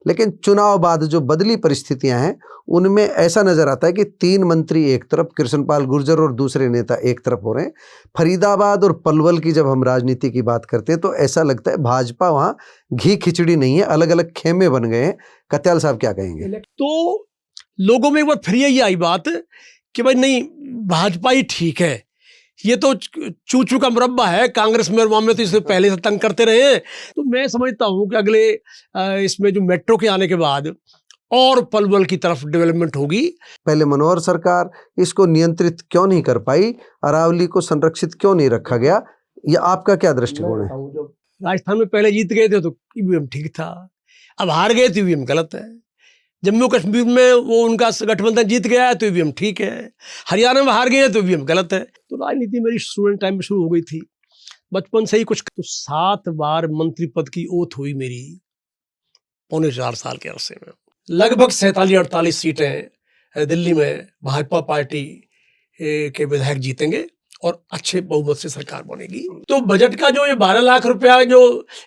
लेकिन चुनाव बाद जो बदली परिस्थितियां हैं उनमें ऐसा नजर आता है कि 3 मंत्री एक तरफ, कृष्णपाल गुर्जर और दूसरे नेता एक तरफ हो रहे हैं। फरीदाबाद और पलवल की जब हम राजनीति की बात करते हैं तो ऐसा लगता है भाजपा वहां घी खिचड़ी नहीं है, अलग अलग खेमे बन गए हैं। कत्याल साहब क्या कहेंगे? तो लोगों में एक बार फिर यही आई बात कि भाई नहीं, भाजपा ही ठीक है, ये तो चूचू का मुरब्बा है, कांग्रेस में और वहां में तो इसे पहले से तंग करते रहे हैं। तो मैं समझता हूं कि अगले इसमें जो मेट्रो के आने के बाद और पलवल की तरफ डेवलपमेंट होगी। पहले मनोहर सरकार इसको नियंत्रित क्यों नहीं कर पाई, अरावली को संरक्षित क्यों नहीं रखा गया, ये आपका क्या दृष्टिकोण है? राजस्थान में पहले जीत गए थे तो ईवीएम ठीक था, अब हार गए तो ईवीएम गलत है। जम्मू कश्मीर में वो उनका गठबंधन जीत गया है तो ईवीएम ठीक है, हरियाणा में हार गए तो ईवीएम गलत है। तो राजनीति मेरी स्टूडेंट टाइम में शुरू हो गई थी, बचपन से ही कुछ। तो 7 बार मंत्री पद की ओथ हुई मेरी पौने 4 साल के अरसे में। लगभग 47-48 सीटें दिल्ली में भाजपा पार्टी के विधायक जीतेंगे और अच्छे बहुमत से सरकार बनेगी। तो बजट का जो ये 12 लाख रुपया जो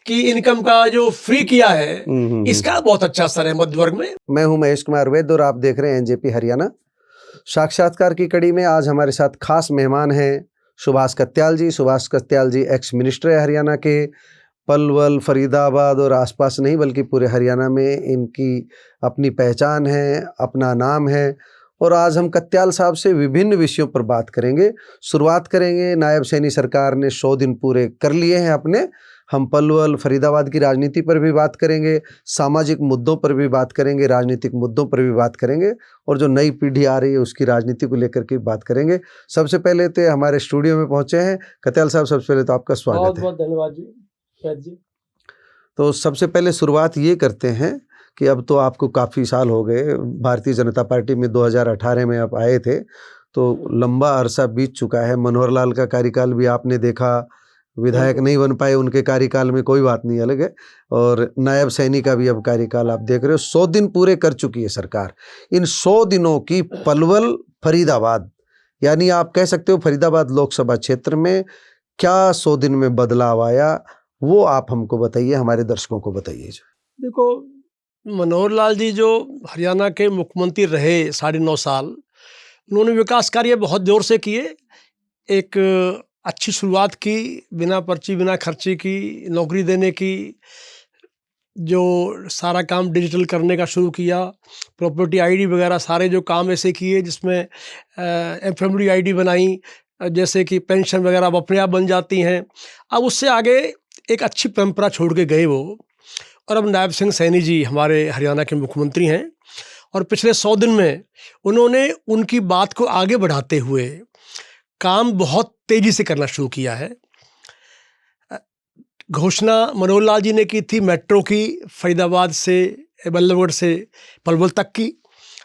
की इनकम का जो फ्री किया है, इसका बहुत अच्छा असर है मध्य वर्ग में। मैं हूं महेश कुमार वैद्य और आप देख रहे हैं एनजेपी हरियाणा। साक्षात्कार की कड़ी में आज हमारे साथ खास मेहमान हैं सुभाष कत्याल जी। सुभाष कत्याल जी एक्स मिनिस्टर है हरियाणा के। पलवल, फरीदाबाद और आसपास नहीं बल्कि पूरे हरियाणा में इनकी अपनी पहचान है, अपना नाम है। और आज हम कत्याल साहब से विभिन्न विषयों पर बात करेंगे। शुरुआत करेंगे, नायब सैनी सरकार ने 100 दिन पूरे कर लिए हैं अपने। हम पलवल, फरीदाबाद की राजनीति पर भी बात करेंगे, सामाजिक मुद्दों पर भी बात करेंगे, राजनीतिक मुद्दों पर भी बात करेंगे और जो नई पीढ़ी आ रही है उसकी राजनीति को लेकर के बात करेंगे। सबसे पहले तो हमारे स्टूडियो में पहुंचे हैं कत्याल साहब, सबसे पहले तो आपका स्वागत है। बहुत बहुत धन्यवाद जी। तो सबसे पहले शुरुआत ये करते हैं कि अब तो आपको काफ़ी साल हो गए, भारतीय जनता पार्टी में 2018 में आप आए थे, तो लंबा अरसा बीत चुका है। मनोहर लाल का कार्यकाल भी आपने देखा, विधायक नहीं बन पाए उनके कार्यकाल में, कोई बात नहीं, अलग है। और नायब सैनी का भी अब कार्यकाल आप देख रहे हो। 100 दिन पूरे कर चुकी है सरकार। इन 100 दिनों की पलवल, फरीदाबाद, यानी आप कह सकते हो फरीदाबाद लोकसभा क्षेत्र में क्या 100 दिन में बदलाव आया, वो आप हमको बताइए, हमारे दर्शकों को बताइए। देखो, मनोहर लाल जी जो हरियाणा के मुख्यमंत्री रहे 9.5 साल, उन्होंने विकास कार्य बहुत जोर से किए। एक अच्छी शुरुआत की, बिना पर्ची बिना खर्ची की नौकरी देने की, जो सारा काम डिजिटल करने का शुरू किया, प्रॉपर्टी आईडी वगैरह सारे जो काम ऐसे किए जिसमें एफएमडी आईडी बनाई, जैसे कि पेंशन वगैरह अब अपने आप बन जाती हैं। अब उससे आगे एक अच्छी परंपरा छोड़ के गए वो। और अब नायब सिंह सैनी जी हमारे हरियाणा के मुख्यमंत्री हैं और पिछले 100 दिन में उन्होंने उनकी बात को आगे बढ़ाते हुए काम बहुत तेजी से करना शुरू किया है। घोषणा मनोहर लाल जी ने की थी मेट्रो की, फरीदाबाद से बल्लभगढ़ से पलवल तक की।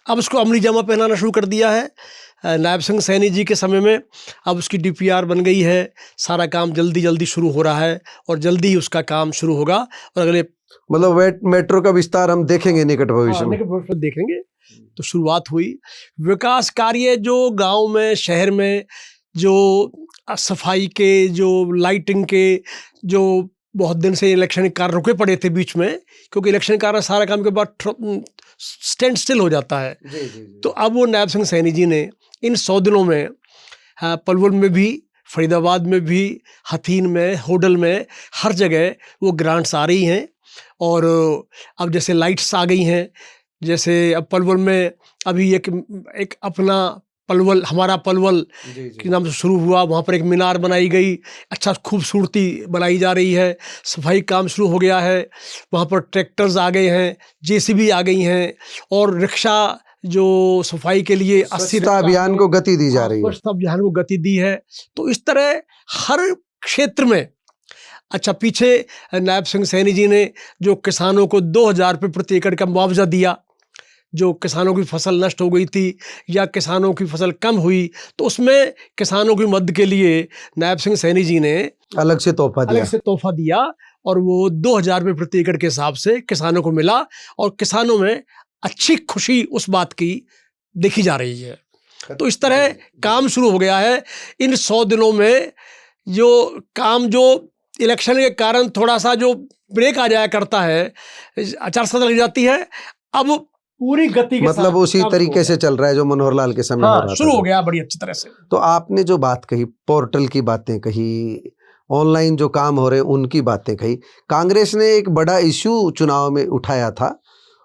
अब उसको अमली जामा पहनाना शुरू कर दिया है। नायब सिंह सैनी जी के समय में अब उसकी डीपीआर बन गई है, सारा काम जल्दी जल्दी शुरू हो रहा है और जल्दी ही उसका काम शुरू होगा। और अगले मतलब मेट्रो का विस्तार हम देखेंगे निकट भविष्य में, देखेंगे। तो शुरुआत हुई विकास कार्य, जो गांव में, शहर में जो सफाई के, जो लाइटिंग के, जो बहुत दिन से इलेक्शन कार्य रुके पड़े थे बीच में, क्योंकि इलेक्शन कार्य सारा काम के बाद स्टैंड स्टिल हो जाता है। जी। तो अब वो नायब सिंह सैनी जी ने इन 100 दिनों में पलवल में भी, फरीदाबाद में भी, हथीन में, होडल में, हर जगह वो ग्रांट्स आ रही हैं। और अब जैसे लाइट्स आ गई हैं, जैसे अब पलवल में अभी एक अपना पलवल, हमारा पलवल के नाम से शुरू हुआ, वहाँ पर एक मीनार बनाई गई, अच्छा खूबसूरती बनाई जा रही है, सफाई काम शुरू हो गया है, वहाँ पर ट्रैक्टर्स आ गए हैं, जेसीबी आ गई हैं और रिक्शा जो सफाई के लिए 80 अभियान को गति दी जा रही है, स्वच्छता अभियान को गति दी है। तो इस तरह हर क्षेत्र में। अच्छा, पीछे नायब सिंह सैनी जी ने जो किसानों को 2000 रुपये प्रति एकड़ का मुआवजा दिया, जो किसानों की फसल नष्ट हो गई थी या किसानों की फसल कम हुई, तो उसमें किसानों की मदद के लिए नायब सिंह सैनी जी ने अलग से तोहफा दिया और वो 2000 रुपये प्रति एकड़ के हिसाब से किसानों को मिला और किसानों में अच्छी खुशी उस बात की देखी जा रही है। तो इस तरह काम शुरू हो गया है। इन 100 दिनों में जो काम जो इलेक्शन के कारण थोड़ा सा जो ब्रेक आ जाया करता है, आचार संहिता लग जाती है, अब पूरी गति के मतलब साथ उसी काम तरीके शुरू से चल रहा है जो मनोहर लाल के समय हो हाँ रहा था। शुरू हो गया बड़ी अच्छी तरह से। तो आपने जो बात कही, पोर्टल की बातें कही, ऑनलाइन जो काम हो रहे उनकी बातें कही, कांग्रेस ने एक बड़ा इश्यू चुनाव में उठाया था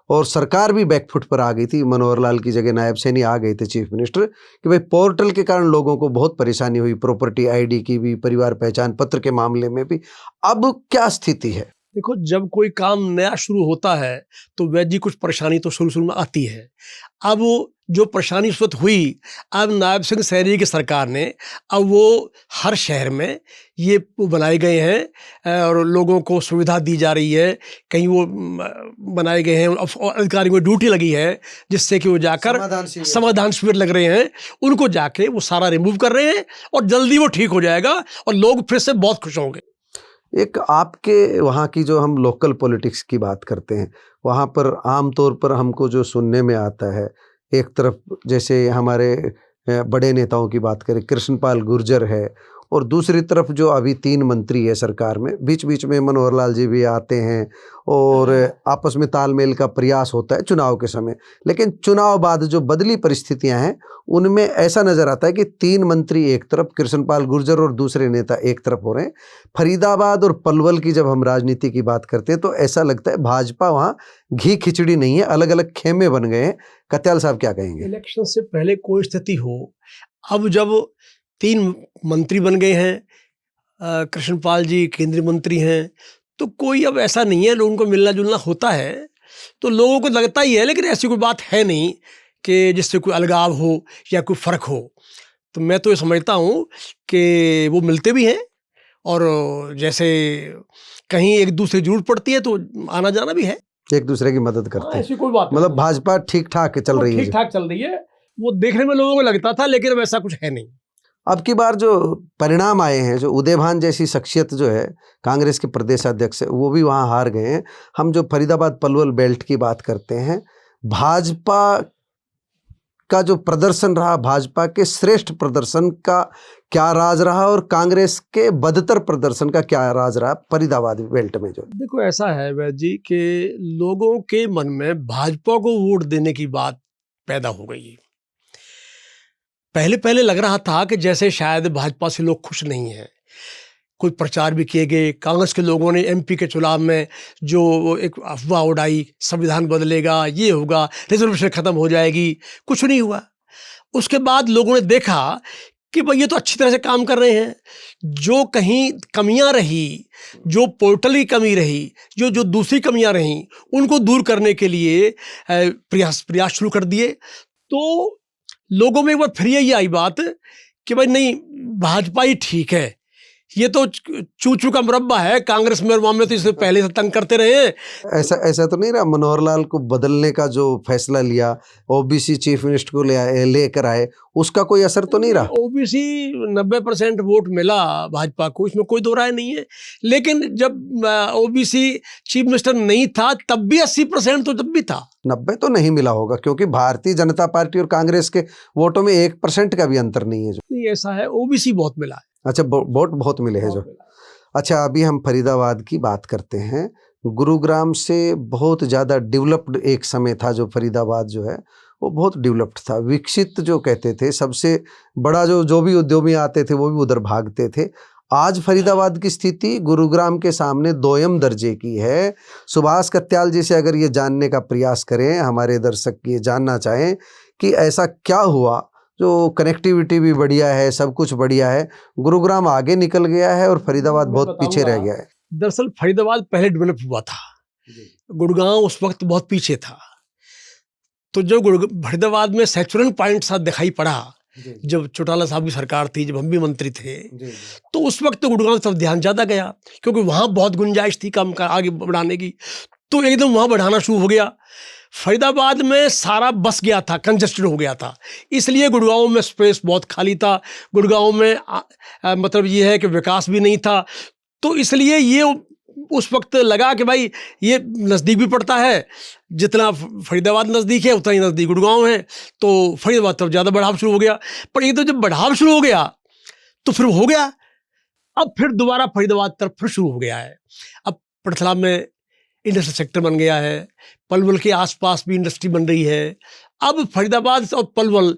और सरकार भी बैकफुट पर आ गई थी। मनोहर लाल की जगह नायब सैनी आ गए थे चीफ मिनिस्टर, कि भाई पोर्टल के कारण लोगों को बहुत परेशानी हुई, प्रॉपर्टी आईडी की भी, परिवार पहचान पत्र के मामले में भी। अब क्या स्थिति है? देखो, जब कोई काम नया शुरू होता है तो वैसे जी कुछ परेशानी तो शुरू में आती है। अब जो परेशानी उस वक्त हुई, अब नायब सिंह सैनी की सरकार ने अब वो हर शहर में ये वो बनाए गए हैं और लोगों को सुविधा दी जा रही है। कहीं वो बनाए गए हैं, अधिकारियों को ड्यूटी लगी है जिससे कि वो जाकर समाधान शिविर लग रहे हैं, उनको जाके वो सारा रिमूव कर रहे हैं और जल्दी वो ठीक हो जाएगा और लोग फिर से बहुत खुश होंगे। एक आपके वहाँ की जो हम लोकल पॉलिटिक्स की बात करते हैं, वहाँ पर आमतौर पर हमको जो सुनने में आता है, एक तरफ जैसे हमारे बड़े नेताओं की बात करें, कृष्णपाल गुर्जर है, और दूसरी तरफ जो अभी 3 मंत्री है सरकार में, बीच बीच में मनोहर लाल जी भी आते हैं और आपस में तालमेल का प्रयास होता है चुनाव के समय। लेकिन चुनाव बाद जो बदली परिस्थितियां हैं उनमें ऐसा नज़र आता है कि 3 मंत्री एक तरफ, कृष्णपाल गुर्जर और दूसरे नेता एक तरफ हो रहे हैं। फरीदाबाद और पलवल की जब हम राजनीति की बात करते हैं तो ऐसा लगता है भाजपा वहाँ घी खिचड़ी नहीं है, अलग अलग खेमे बन गए हैं। कत्याल साहब क्या कहेंगे? इलेक्शन से पहले कोई स्थिति हो, अब जब 3 मंत्री बन गए हैं, कृष्णपाल जी केंद्रीय मंत्री हैं, तो कोई अब ऐसा नहीं है, लोगों को मिलना जुलना होता है तो लोगों को लगता ही है, लेकिन ऐसी कोई बात है नहीं कि जिससे कोई अलगाव हो या कोई फ़र्क हो। तो मैं तो ये समझता हूँ कि वो मिलते भी हैं और जैसे कहीं एक दूसरे की जरूरत पड़ती है तो आना जाना भी है, एक दूसरे की मदद करते हैं। ऐसी कोई बात मतलब भाजपा ठीक ठाक चल रही है? ठीक ठाक चल रही है, वो देखने में लोगों को लगता था, लेकिन अब ऐसा कुछ है नहीं। अब की बार जो परिणाम आए हैं, जो उदय भान जैसी शख्सियत जो है कांग्रेस के प्रदेश अध्यक्ष है, वो भी वहाँ हार गए हैं। हम जो फरीदाबाद पलवल बेल्ट की बात करते हैं, भाजपा का जो प्रदर्शन रहा, भाजपा के श्रेष्ठ प्रदर्शन का क्या राज रहा और कांग्रेस के बदतर प्रदर्शन का क्या राज रहा फरीदाबाद बेल्ट में? जो देखो, ऐसा है वैद्य जी कि लोगों के मन में भाजपा को वोट देने की बात पैदा हो गई है। पहले लग रहा था कि जैसे शायद भाजपा से लोग खुश नहीं हैं, कोई प्रचार भी किए गए। कांग्रेस के लोगों ने एमपी के चुनाव में जो एक अफवाह उड़ाई, संविधान बदलेगा, ये होगा, रिजर्वेशन खत्म हो जाएगी, कुछ नहीं हुआ। उसके बाद लोगों ने देखा कि भाई ये तो अच्छी तरह से काम कर रहे हैं। जो कहीं कमियां रही, जो पोर्टल की कमी रही, जो दूसरी कमियां रहीं, उनको दूर करने के लिए प्रयास शुरू कर दिए। तो लोगों में एक बार फिर यही आई बात कि भाई नहीं, भाजपा ही ठीक है, ये तो चू का मुरब्बा है, कांग्रेस में और वहां में तो इसे पहले से तंग करते रहे हैं। ऐसा तो नहीं रहा? मनोहर लाल को बदलने का जो फैसला लिया, ओबीसी चीफ मिनिस्टर को लेकर आए, उसका कोई असर तो नहीं रहा? ओबीसी 90% वोट मिला भाजपा को, इसमें कोई दो राय नहीं है। लेकिन जब ओबीसी चीफ मिनिस्टर नहीं था तब भी 80% तो जब भी था। 90 तो नहीं मिला होगा, क्योंकि भारतीय जनता पार्टी और कांग्रेस के वोटों में 1% का भी अंतर नहीं है। नहीं, ऐसा है, ओबीसी बहुत मिला है। अच्छा, वोट बहुत मिले हैं जो। अच्छा, अभी हम फरीदाबाद की बात करते हैं। गुरुग्राम से बहुत ज़्यादा डेवलप्ड एक समय था जो फरीदाबाद जो है, वो बहुत डेवलप्ड था, विकसित जो कहते थे। सबसे बड़ा जो भी उद्योगी आते थे वो भी उधर भागते थे। आज फरीदाबाद की स्थिति गुरुग्राम के सामने दोयम दर्जे की है। सुभाष कत्याल जी से अगर ये जानने का प्रयास करें, हमारे दर्शक ये जानना चाहें कि ऐसा क्या हुआ जो कनेक्टिविटी भी बढ़िया है, सब कुछ बढ़िया है, गुरुग्राम आगे निकल गया है और फरीदाबाद बहुत पीछे रह गया है? दरअसल फरीदाबाद पहले डेवलप हुआ था, गुड़गांव उस वक्त बहुत पीछे था। तो जब फरीदाबाद में सैचुरल पॉइंट सा दिखाई पड़ा, जब चौटाला साहब की सरकार थी, जब हम भी मंत्री थे, तो उस वक्त तो गुड़गांव की तरफ ध्यान ज़्यादा गया, क्योंकि वहाँ बहुत गुंजाइश थी काम का आगे बढ़ाने की, तो एकदम वहाँ बढ़ाना शुरू हो गया। फरीदाबाद में सारा बस गया था, कंजस्टेड हो गया था, इसलिए गुड़गांव में स्पेस बहुत खाली था। गुड़गांव में मतलब ये है कि विकास भी नहीं था, तो इसलिए ये उस वक्त लगा कि भाई ये नज़दीक भी पड़ता है, जितना फरीदाबाद नज़दीक है उतना ही नज़दीक गुड़गांव है, तो फरीदाबाद तरफ ज़्यादा बढ़ाव शुरू हो गया। पर ये तो जब बढ़ाव शुरू हो गया तो फिर हो गया। अब फिर दोबारा फरीदाबाद तरफ फिर शुरू हो गया है। अब पड़थला में इंडस्ट्रियल सेक्टर बन गया है, पलवल के आसपास भी इंडस्ट्री बन रही है। अब फरीदाबाद और पलवल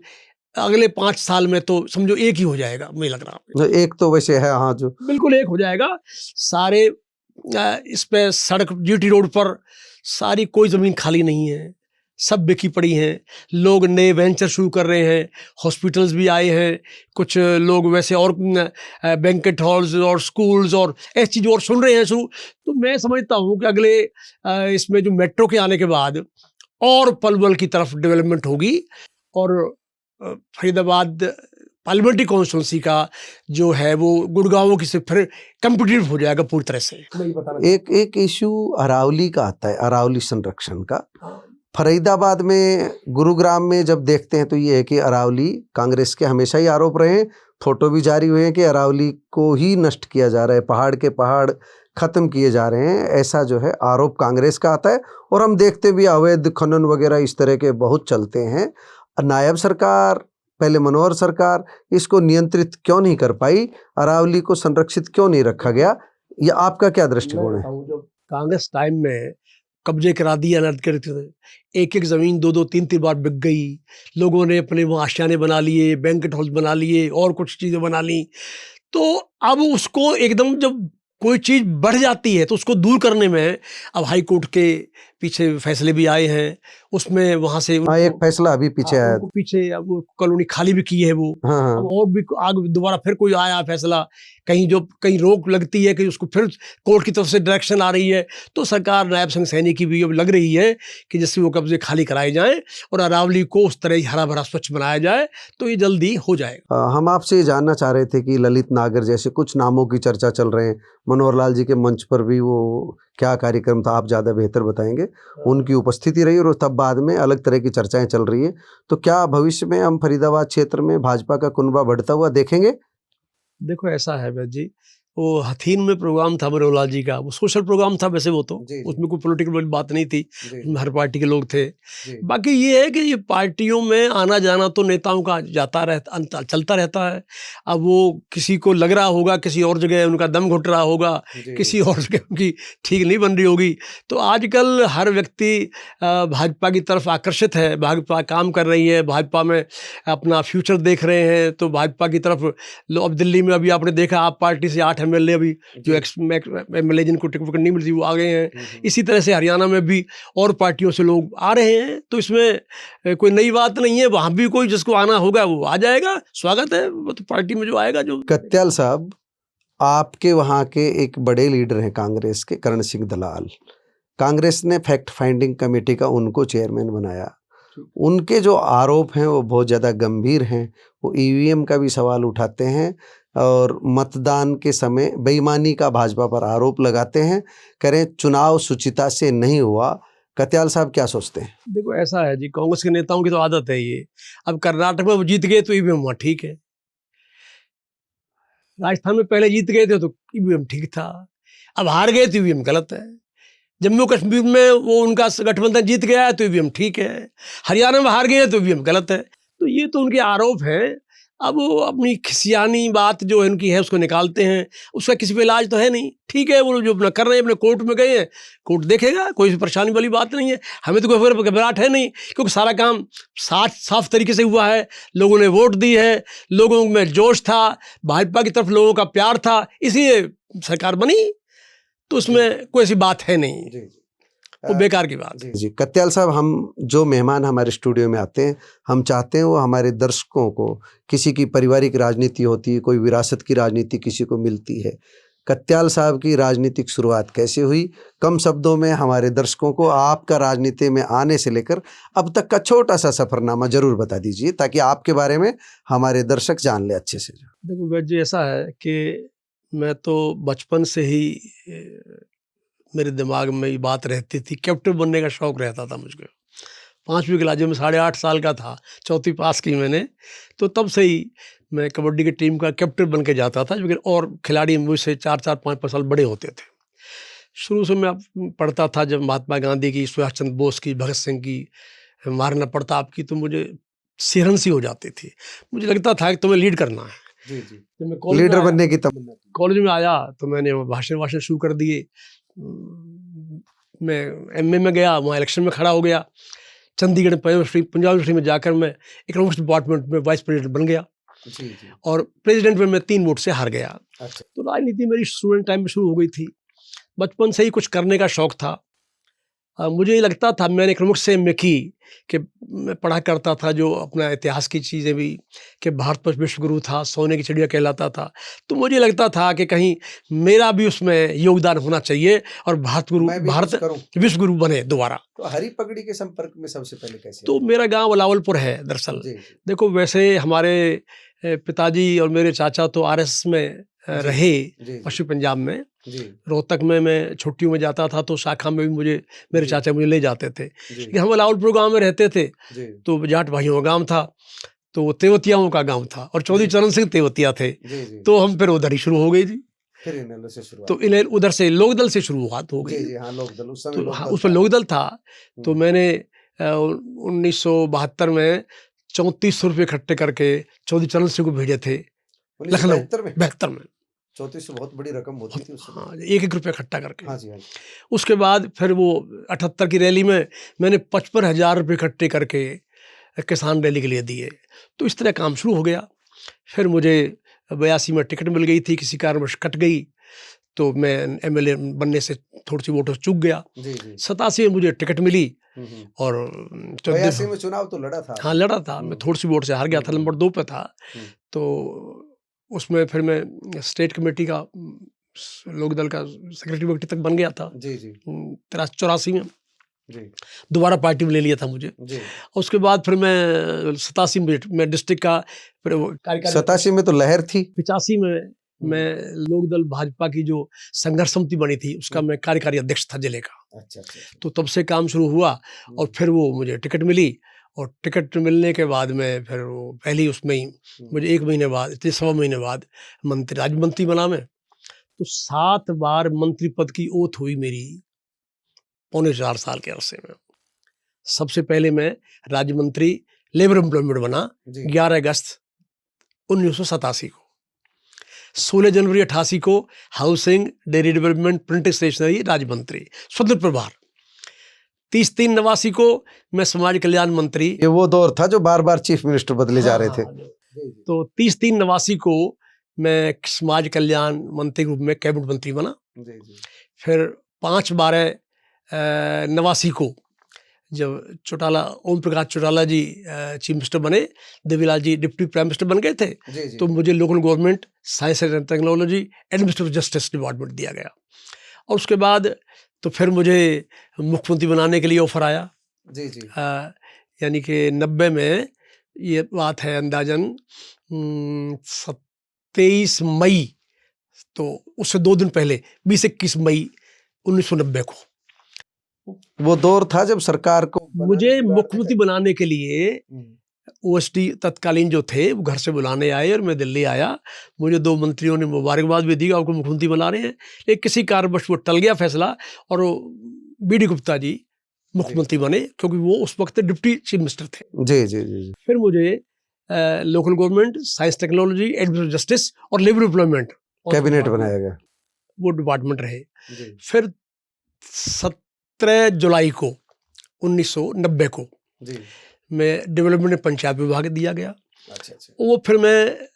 अगले 5 साल में तो समझो एक ही हो जाएगा, मुझे लग रहा है। एक तो वैसे है, हाँ, जो बिल्कुल एक हो जाएगा। सारे इस पे सड़क जीटी रोड पर सारी कोई ज़मीन खाली नहीं है, सब बिकी पड़ी हैं। लोग नए वेंचर शुरू कर रहे हैं, हॉस्पिटल्स भी आए हैं, कुछ लोग वैसे और बैंकेट हॉल्स और स्कूल्स और ऐसी चीज़ और सुन रहे हैं शुरू। तो मैं समझता हूँ कि अगले इसमें जो मेट्रो के आने के बाद और पलवल की तरफ डेवलपमेंट होगी और फरीदाबाद पार्लियामेंट्री कॉन्स्टिट्यूंसी का जो है वो गुड़गांव की से फिर कम्पिटिटिव हो जाएगा पूरी तरह से। एक इशू अरावली का आता है, अरावली संरक्षण का। फरीदाबाद में, गुरुग्राम में जब देखते हैं तो ये है कि अरावली, कांग्रेस के हमेशा ही आरोप रहे हैं, फोटो भी जारी हुए हैं कि अरावली को ही नष्ट किया जा रहा है, पहाड़ के पहाड़ खत्म किए जा रहे हैं, ऐसा जो है आरोप कांग्रेस का आता है। और हम देखते भी अवैध खनन वगैरह इस तरह के बहुत चलते हैं। नायब सरकार, पहले मनोहर सरकार, इसको नियंत्रित क्यों नहीं कर पाई? अरावली को संरक्षित क्यों नहीं रखा गया? ये आपका क्या दृष्टिकोण है? जब कांग्रेस टाइम में कब्जे करा दिया, अनर्थ करते थे, एक एक ज़मीन 2-2 3-3 बार बिक गई। लोगों ने अपने वहाँ आशियाने बना लिए, बैंकेट हॉल बना लिए और कुछ चीज़ें बना ली। तो अब उसको एकदम जब कोई चीज़ बढ़ जाती है तो उसको दूर करने में अब हाई कोर्ट के पीछे फैसले भी आए हैं, उसमें वहाँ से एक फैसला अभी पीछे आया, पीछे अब वो कॉलोनी खाली भी की है वो। हाँ। अब और भी आगे दोबारा फिर कोई आया फैसला, कहीं रोक लगती है कि उसको फिर कोर्ट की तरफ से डायरेक्शन आ रही है। तो सरकार नायब सिंह सैनी की भी अब लग रही है कि जिससे वो कब्जे खाली कराए जाएं और अरावली को उस तरह ही हरा भरा स्वच्छ बनाया जाए, तो ये जल्दी हो जाएगा। हम आपसे ये जानना चाह रहे थे कि ललित नागर जैसे कुछ नामों की चर्चा चल रहे हैं, मनोहर लाल जी के मंच पर भी वो क्या कार्यक्रम था, आप ज़्यादा बेहतर बताएंगे, उनकी उपस्थिति रही और तब बाद में अलग तरह की चर्चाएं चल रही है। तो क्या भविष्य में हम फरीदाबाद क्षेत्र में भाजपा का कुनबा बढ़ता हुआ देखेंगे? देखो ऐसा है वैद्य जी, वो हथीन में प्रोग्राम था मनोहर लाल जी का, वो सोशल प्रोग्राम था वैसे, वो तो उसमें कोई पॉलिटिकल बात नहीं थी, उसमें हर पार्टी के लोग थे। बाकी ये है कि ये पार्टियों में आना जाना तो नेताओं का चलता रहता है। अब वो किसी को लग रहा होगा किसी और जगह उनका दम घुट रहा होगा, किसी और जगह उनकी ठीक नहीं बन रही होगी। तो आजकल हर व्यक्ति भाजपा की तरफ आकर्षित है, भाजपा काम कर रही है, भाजपा में अपना फ्यूचर देख रहे हैं, तो भाजपा की तरफ अब दिल्ली में अभी आपने देखा, आप पार्टी से 8 एमएलए अभी जो एमएलए जिनको टिकट नहीं मिलती वो आ गए हैं। इसी तरह से हरियाणा में भी और पार्टियों से लोग आ रहे हैं। तो इसमें कोई नई बात नहीं है, वहाँ भी कोई जिसको आना होगा वो आ जाएगा, स्वागत है। वो तो पार्टी में जो आएगा जो। कत्याल साहब, आपके वहाँ के एक बड़े लीडर हैं कांग्रेस के, करण सिंह दलाल। कांग्रेस ने फैक्ट फाइंडिंग कमेटी का उनको चेयरमैन बनाया। उनके जो आरोप हैं वो बहुत ज़्यादा गंभीर हैं। वो ईवीएम का भी सवाल उठाते हैं और मतदान के समय बेईमानी का भाजपा पर आरोप लगाते हैं, करें चुनाव सुचिता से नहीं हुआ। कत्याल साहब क्या सोचते हैं? देखो ऐसा है जी, कांग्रेस के नेताओं की तो आदत है ये। अब कर्नाटक में वो जीत गए तो ईवीएम वहाँ ठीक है, राजस्थान में पहले जीत गए थे तो ईवीएम ठीक था, अब हार गए तो ईवीएम गलत है। जम्मू कश्मीर में वो उनका गठबंधन जीत गया है तो ईवीएम ठीक है, हरियाणा में हार गए तो ईवीएम गलत है। तो ये तो उनके आरोप हैं। अब वो अपनी खिसियानी बात जो उनकी है उसको निकालते हैं, उसका किसी पे इलाज तो है नहीं। ठीक है, वो जो अपना कर रहे हैं, अपने कोर्ट में गए हैं, कोर्ट देखेगा, कोई परेशानी वाली बात नहीं है। हमें तो कोई घबराहट है नहीं, क्योंकि सारा काम साफ तरीके से हुआ है। लोगों ने वोट दी है, लोगों में जोश था, भाजपा की तरफ लोगों का प्यार था, इसलिए सरकार बनी। तो उसमें कोई ऐसी बात है नहीं, वो बेकार की बात है। जी कत्याल साहब, हम जो मेहमान हमारे स्टूडियो में आते हैं, हम चाहते हैं वो हमारे दर्शकों को, किसी की पारिवारिक राजनीति होती है, कोई विरासत की राजनीति किसी को मिलती है। कत्याल साहब की राजनीतिक शुरुआत कैसे हुई? कम शब्दों में हमारे दर्शकों को आपका राजनीति में आने से लेकर अब तक का छोटा सा सफ़रनामा जरूर बता दीजिए, ताकि आपके बारे में हमारे दर्शक जान ले अच्छे से। देखो वैद्य जी, ऐसा है कि मैं तो बचपन से ही मेरे दिमाग में ये बात रहती थी, कैप्टन बनने का शौक़ रहता था मुझको। 5वीं क्लास में 8.5 साल का था, 4वीं पास की मैंने, तो तब से ही मैं कबड्डी की टीम का कैप्टन बन के जाता था। लेकिन और खिलाड़ी मुझसे 4-4, 5-5 साल बड़े होते थे। शुरू से मैं पढ़ता था, जब महात्मा गांधी की, सुभाष चंद्र बोस की, भगत सिंह की, महाराणा प्रताप की, तो मुझे सिहरन सी हो जाती थी। मुझे लगता था कि तुम्हें लीड करना है। जी जी। जब मैं कॉलेज लीडर में आया, बनने की तमन्ना थी। कॉलेज में आया तो मैंने भाषण शुरू कर दिए। मैं एमए में गया, वहाँ इलेक्शन में खड़ा हो गया। चंडीगढ़ पंजाब यूनिवर्सिटी में जाकर मैं इकोनॉमिक्स डिपार्टमेंट में वाइस प्रेसिडेंट बन गया जी जी। और प्रेसिडेंट में मैं 3 वोट से हार गया। अच्छा। तो राजनीति मेरी स्टूडेंट टाइम में शुरू हो गई थी। बचपन से ही कुछ करने का शौक था। मुझे ये लगता था, मैंने इकोनॉमिक्स से एमए की, कि मैं पढ़ा करता था जो अपना इतिहास की चीज़ें भी, कि भारत पर विश्वगुरु था, सोने की चिड़िया कहलाता था। तो मुझे लगता था कि कहीं मेरा भी उसमें योगदान होना चाहिए और मैं भी कुछ करूं। विश्वगुरु बने दोबारा। तो हरी पगड़ी के संपर्क में सबसे पहले कैसे तो आए? मेरा गांव अलावलपुर है दरअसल। जी जी। देखो, वैसे हमारे पिताजी और मेरे चाचा तो आरएसएस में रहे, जी जी। पश्चिमी पंजाब में। जी रोहतक में मैं छुट्टियों में जाता था तो शाखा में भी मेरे जी। चाचा मुझे ले जाते थे। जी लेकिन हम अलावलपुर गांव में रहते थे, जी तो जाट भाइयों का गांव था, तो वो तेवतियाओं का गांव था और चौधरी चरण सिंह तेवतिया थे। जी जी। तो हम फिर उधर ही शुरू हो गई थी। फिर इन्हें से शुरुआत। तो इन्हें उधर से लोकदल से शुरुआत हो जी गई। जी। हाँ, लोकदल उस समय तो लोकदल हाँ, उसमें था। लोकदल था। तो मैंने 1972 में 3400 रुपये इकट्ठे करके चौधरी चरण सिंह को भेजे थे लखनऊ 72 में। 3400 बहुत बड़ी रकम होती थी उस समय। हाँ, 1-1 रुपया इकट्ठा करके। हाँ जी हाँ जी। उसके बाद फिर वो 78 की रैली में मैंने 55,000 रुपये इकट्ठे करके किसान रैली के लिए दिए। तो इस तरह काम शुरू हो गया। फिर मुझे 82 में टिकट मिल गई थी, किसी कारणवश कट गई, तो मैं एमएलए बनने से थोड़ी सी वोटों से चूक गया। जी जी। 87 में मुझे टिकट मिली और 82 में चुनाव तो लड़ा था। हाँ, लड़ा था। मैं थोड़ी सी वोट से हार गया था, नंबर 2 पे था। तो उसमें फिर मैं स्टेट कमेटी का, लोकदल का सेक्रेटरी तक बन गया था। जी जी। 84 में जी। दोबारा पार्टी में ले लिया था मुझे। जी। उसके बाद फिर मैं 87 में डिस्ट्रिक्ट का फिर वो कार्यकारी 87 में तो लहर थी। 85 में मैं लोकदल भाजपा की जो संघर्ष समिति बनी थी उसका मैं कार्यकारी अध्यक्ष था जिले का। अच्छा अच्छा। तो तब से काम शुरू हुआ और फिर वो मुझे टिकट मिली और टिकट मिलने के बाद में फिर वो पहली उसमें ही मुझे 1 महीने बाद, 1.25 महीने बाद राज्य मंत्री बना मैं। तो 7 बार मंत्री पद की ओथ हुई मेरी 3.25 साल के अरसे में। सबसे पहले मैं राज्य मंत्री लेबर एम्प्लॉयमेंट बना 11 अगस्त 1987 को। 16 जनवरी 88 को housing, dairy development, printing stationery राज्य मंत्री, स्वतंत्र प्रभार। 30/3/89 को मैं समाज कल्याण मंत्री। ये वो दौर था जो बार बार चीफ मिनिस्टर बदले जा रहे थे। तो 30/3/89 को मैं समाज कल्याण मंत्री के रूप में कैबिनेट मंत्री बना। फिर 5/12/89 को जब चौटाला, ओम प्रकाश चौटाला जी चीफ मिनिस्टर बने, Devilal ji deputy prime minister बन गए थे, तो मुझे local government, science and technology, administrative justice department दिया गया। और उसके बाद तो फिर मुझे मुख्यमंत्री बनाने के लिए ऑफर आया। जी जी। यानी कि 90 में ये बात है, अंदाजन 23 मई, तो उससे 2 दिन पहले 20-21 मई 1990 को वो दौर था जब सरकार को मुझे मुख्यमंत्री बनाने के लिए ओएसडी तत्कालीन जो थे वो घर से बुलाने आए और मैं दिल्ली आया। मुझे 2 मंत्रियों ने मुबारकबाद भी दी, आपको मुख्यमंत्री बना रहे हैं। लेकिन किसी कारणवश वो टल गया फैसला और बीडी गुप्ता जी मुख्यमंत्री बने, क्योंकि वो उस वक्त डिप्टी चीफ मिनिस्टर थे। जी जी जी। फिर मुझे local government, science technology, administrative justice और लेबर एम्प्लॉयमेंट कैबिनेट बनाया गया। वो डिपार्टमेंट रहे। फिर 17 जुलाई को 1990 को मैं डेवलपमेंट पंचायत विभाग दिया गया। अच्छा अच्छा। वो फिर मैं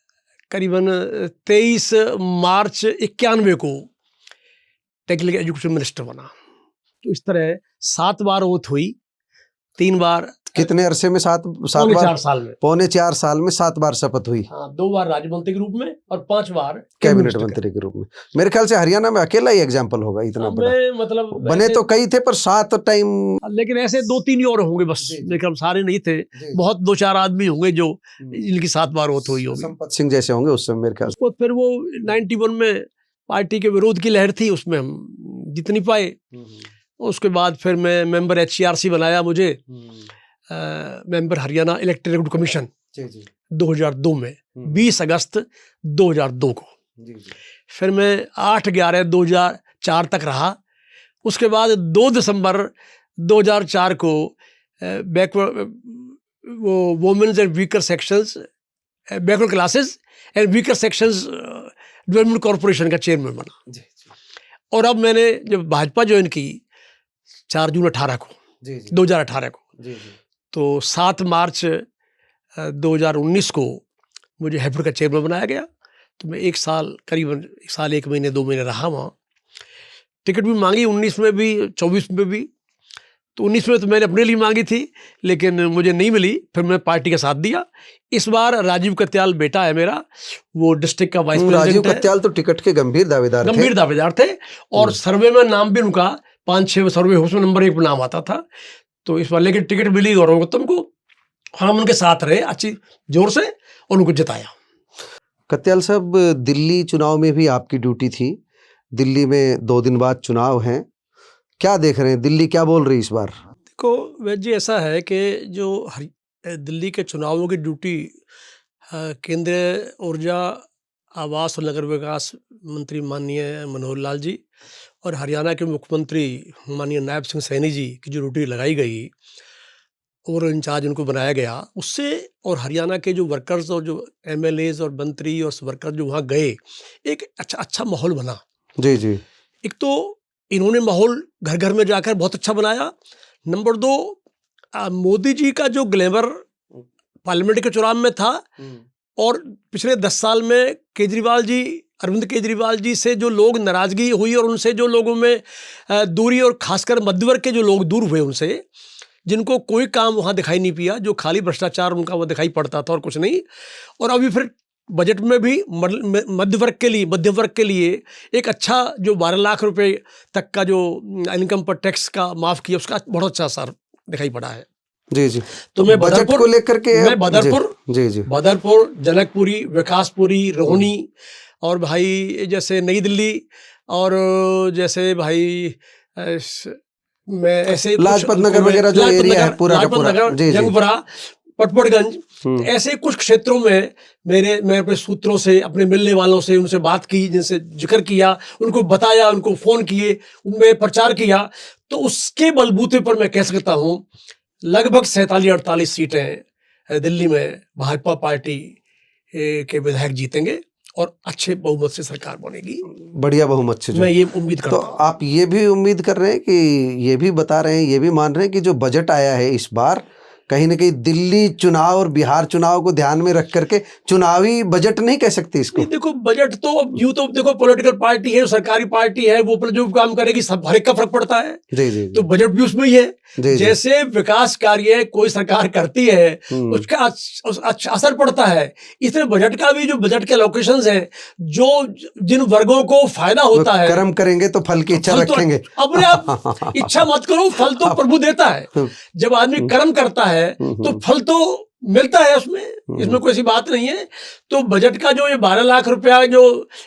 करीबन 23 मार्च 91 को टेक्निकल एजुकेशन मिनिस्टर बना। तो इस तरह 7 बार ओथ हुई, 3 बार। कितने अरसे में? 7 बार? 4 साल में। 4.25 साल में 7 बार शपथ हुई। हाँ, 2 बार राज्य मंत्री के रूप में और 5 बार कैबिनेट मंत्री के रूप में। मेरे ख्याल से हरियाणा में अकेला ही एग्जाम्पल होगा इतना बड़ा। मतलब बने तो कई थे पर 7 टाइम, लेकिन ऐसे 2-3 ही और होंगे बस, लेकिन हम सारे नहीं थे। बहुत 2-4 आदमी होंगे जो इनकी 7 बार ओथ हुई होगी। संपत सिंह जैसे होंगे उस समय मेरे ख्याल से। फिर वो 91 में पार्टी के विरोध की लहर थी, उसमें हम जीत नहीं पाए। उसके बाद फिर मैं मेंबर HCRC बनाया मुझे, मेंबर हरियाणा इलेक्टोरल कमीशन 2002 में, 20 अगस्त 2002 को। फिर मैं 8/11/2004 तक रहा। उसके बाद 2 दिसंबर 2004 को बैकवर्ड, वो women's and weaker sections, backward classes and weaker sections development corporation का चेयरमैन बना। जी और अब मैंने जब भाजपा ज्वाइन की 4 जून 18 को, जी 2018 को, जी जी तो 7 मार्च 2019 को मुझे हैफेड का चेयरमैन बनाया गया। तो मैं 1 साल, करीबन 1 साल 1 महीने 2 महीने रहा वहाँ। टिकट भी मांगी 19 में भी, 24 में भी। तो 19 में तो मैंने अपने लिए मांगी थी, लेकिन मुझे नहीं मिली। फिर मैं पार्टी का साथ दिया। इस बार राजीव कत्याल बेटा है मेरा, वो डिस्ट्रिक्ट का वाइस राजीव प्रेसिडेंट है। कत्याल तो टिकट के गंभीर दावेदार थे और सर्वे में नाम भी उनका 5-6 सर्वे उसमें नंबर 1 पर नाम आता था। तो इस बार लेकिन टिकट मिली गौरव गौतम को, हम उनके साथ रहे अच्छी जोर से और उनको जिताया। कत्याल साहब, दिल्ली चुनाव में भी आपकी ड्यूटी थी। दिल्ली में 2 दिन बाद चुनाव हैं, क्या देख रहे हैं? दिल्ली क्या बोल रही है इस बार? देखो वैद जी, ऐसा है कि जो दिल्ली के चुनावों की ड्यूटी केंद्रीय ऊर्जा, आवास और नगर विकास मंत्री माननीय मनोहर लाल जी और हरियाणा के मुख्यमंत्री माननीय नायब सिंह सैनी जी की जो ड्यूटी लगाई गई और इंचार्ज उनको बनाया गया, उससे और हरियाणा के जो वर्कर्स और जो MLAs और मंत्री और वर्कर्स जो वहाँ गए, एक अच्छा माहौल बना। जी जी। एक तो इन्होंने माहौल घर घर में जाकर बहुत अच्छा बनाया। नंबर 2, मोदी जी का जो ग्लैमर पार्लियामेंट के चुनाव में था और पिछले 10 साल में केजरीवाल जी, अरविंद केजरीवाल जी से जो लोग नाराजगी हुई और उनसे जो लोगों में दूरी, और खासकर मध्य वर्ग के जो लोग दूर हुए उनसे, जिनको कोई काम वहाँ दिखाई नहीं पिया, जो खाली भ्रष्टाचार उनका वो दिखाई पड़ता था और कुछ नहीं। और अभी फिर बजट में भी मध्य वर्ग के लिए एक अच्छा जो 12 लाख रुपए तक का जो इनकम पर टैक्स का माफ़ किया, उसका बहुत अच्छा असर दिखाई पड़ा है। जी जी। तो मैं बजट को लेकर के मैं बदरपुर, जनकपुरी, विकासपुरी, रोहिणी और भाई जैसे नई दिल्ली और जैसे भाई मैं ऐसे लाजपत नगर वगैरह जो एरिया है पूरा का पूरा, जंगपुरा, पटपड़गंज, ऐसे कुछ क्षेत्रों में मैं अपने सूत्रों से, अपने मिलने वालों से उनसे बात की, जिनसे जिक्र किया, उनको बताया, उनको फोन किए, उनमें प्रचार किया। तो उसके बलबूते पर मैं कह सकता हूँ लगभग 47-48 सीटें दिल्ली में भाजपा पार्टी के विधायक जीतेंगे और अच्छे बहुमत से सरकार बनेगी, बढ़िया बहुमत से। मैं ये उम्मीद करता हूँ। तो आप ये भी उम्मीद कर रहे हैं कि, ये भी बता रहे हैं, ये भी मान रहे हैं कि जो बजट आया है इस बार, कहीं ना कहीं दिल्ली चुनाव और बिहार चुनाव को ध्यान में रख करके चुनावी बजट नहीं कह सकते इसको? नहीं, देखो बजट तो अब यूं तो देखो पॉलिटिकल पार्टी है, सरकारी पार्टी है, वो पर जो काम करेगी सब हर एक का फर्क पड़ता है। जी जी। तो बजट भी उसमें ही है। जैसे विकास कार्य कोई सरकार करती है उसका अच्छा असर पड़ता है, इसलिए बजट का भी, जो बजट के लोकेशंस हैं, जो जिन वर्गों को फायदा होता है, कर्म करेंगे तो फल की इच्छा रखेंगे। अपने आप इच्छा मत करो, फल तो प्रभु देता है। जब आदमी कर्म करता है तो फल तो मिलता है उसमें, इसमें कोई ऐसी बात नहीं है। तो बजट का जो ये 12 लाख रुपया जो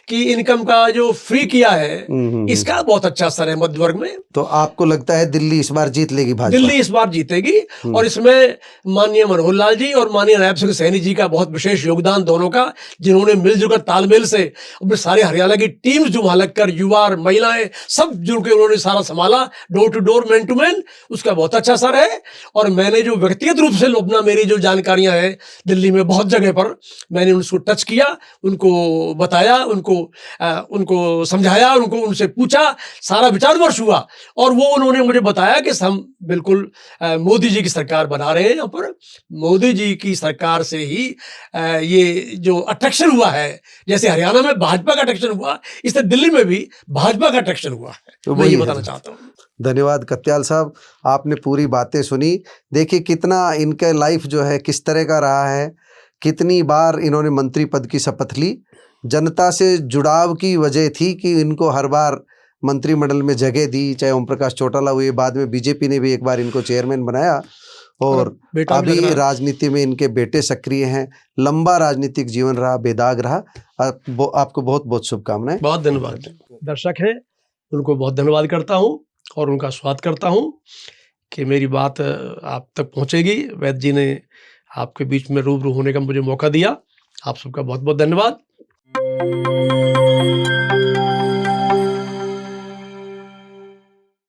की इनकम का जो फ्री किया है, इसका बहुत अच्छा असर है मध्य वर्ग में। तो आपको लगता है दिल्ली इस बार जीत लेगी भाजपा? दिल्ली इस बार जीतेगी और इसमें माननीय मनोहर लाल जी और माननीय नायब सिंह सैनी जी का बहुत विशेष योगदान, दोनों का, जिन्होंने मिलजुल कर तालमेल से अपने सारे हरियाणा की टीम जो वहां लगकर, युवा और महिलाएं सब जुड़ के उन्होंने सारा संभाला, door to door, man to man, उसका बहुत अच्छा असर है। और मैंने जो व्यक्तिगत रूप से अपना, मेरी जो जानकारियां हैं दिल्ली में बहुत जगह पर, मैंने उनको टच किया, उनको बताया, उनको समझाया, उनसे पूछा, सारा विचार विमर्श हुआ और वो उन्होंने मुझे बताया कि हम बिल्कुल मोदी जी की सरकार बना रहे हैं। यहाँ पर मोदी जी की सरकार से ही ये जो अट्रैक्शन हुआ है, जैसे हरियाणा में भाजपा का अट्रैक्शन हुआ, इससे दिल्ली में भी भाजपा का अट्रैक्शन हुआ है। तो मैं ये बताना चाहता हूँ। धन्यवाद कत्याल साहब, आपने पूरी बातें सुनी। देखिए कितना इनका लाइफ जो है किस तरह का रहा है, कितनी बार इन्होंने मंत्री पद की शपथ ली। जनता से जुड़ाव की वजह थी कि इनको हर बार मंत्रिमंडल में जगह दी, चाहे ओम प्रकाश चौटाला हुए, बाद में बीजेपी ने भी एक बार इनको चेयरमैन बनाया और अभी राजनीति में इनके बेटे सक्रिय हैं। लंबा राजनीतिक जीवन रहा, बेदाग रहा। आपको बहुत बहुत शुभकामनाएं। बहुत धन्यवाद। दर्शक हैं उनको बहुत धन्यवाद करता हूँ और उनका स्वागत करता हूँ कि मेरी बात आप तक पहुँचेगी। वैद जी ने आपके बीच में रूबरू होने का मुझे मौका दिया। आप सबका बहुत बहुत धन्यवाद।